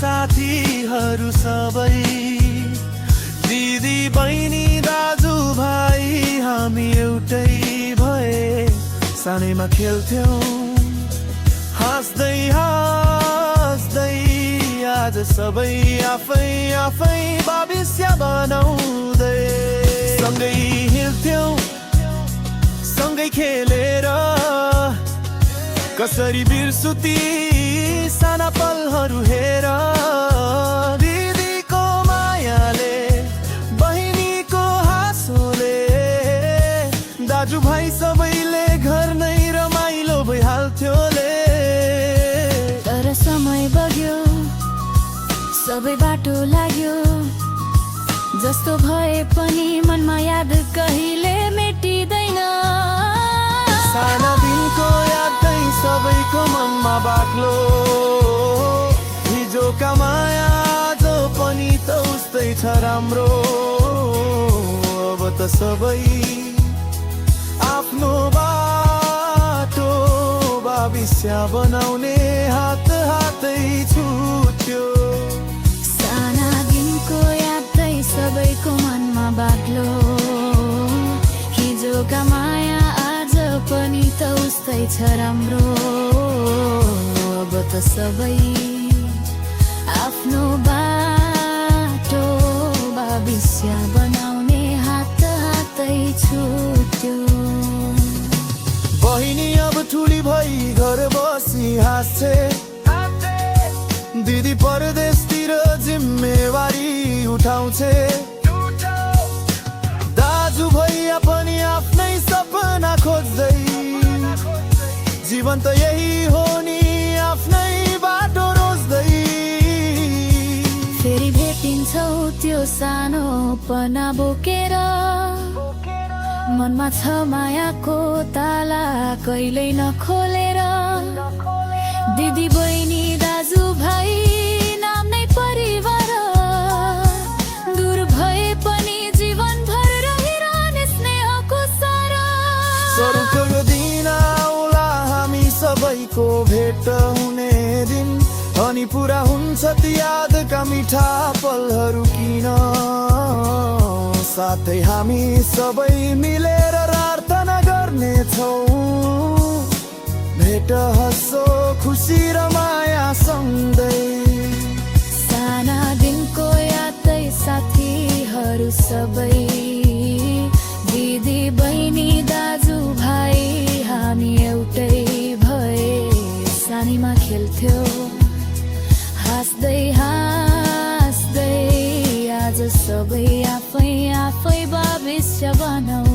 साथीहरू सबै, दिदी बहिनी दाजु भाइ हामी एउटै भए। सानैमा खेल्थ्यौं हाँस्दै हाँस्दै, आज सबै आफै आफै भविष्य बनाउँदै। सँगै हिँड्थ्यौं सँगै खेलेर, कसरी बिर्सु ती साना पलहरू हेर। दिदीको मायाले बहिनीको हाँसोले, दाजुभाइ सबैले घर नै रमाइलो भइहाल्थ्योले। तर समय बग्यो सबै बाटो लाग्यो, जस्तो भए पनि मनमा याद कहिले मेटिँदैन। साना दिनको यादै सबैको मनमा बाक्लो, हिजोका माया आज पनि त उस्तै छ राम्रो। अब त सबै आफ्नो बाटो भविष्य बनाउने हात हातै छुट्यो। साना दिनको यादै सबैको मनमा बाक्लो, हिजोका माया आज पनि त उस्तै छ राम्रो। अब त सबै आफ्नो बाटो भविष्य बनाउने हात हातै छुट्यो। बहिनी अब ठुली भई घर बसी हाँस्छे, दिदी परदेशतिर जिम्मेवारी उठाउँछे। दाजु भैया पनि आफ्नै सपना खोज्दै, जीवन त यही हो नि आफ्नै बाटो रोज्दै। फेरि भेटिन्छौ त्यो सानोपना बोकेर, मनमा छ मायाको ताला कहिल्यै नखोलेर। दिदी बहिनी दाजु भाइ नाम नै परिवार, दूर भए पनि जीवनभर रहिरहने स्नेहको सारा। स्वर्गको दिन आउला हामी सबैको भेट हुने दिन, अनि पुरा हुन्छ ती यादका मिठा पलहरू किन। साथै हामी सबै मिलेर प्रार्थना गर्नेछौँ, भेट हँसो खुसी र माया सँगै। साना दिनको यादै साथीहरू सबै, दिदी बहिनी दाजु भाइ हामी एउटै भए। सानीमा खेल्थ्यौं हाँस्दै हाँस्दै, आज सबै आफै आफै भविष्य बनाऊ।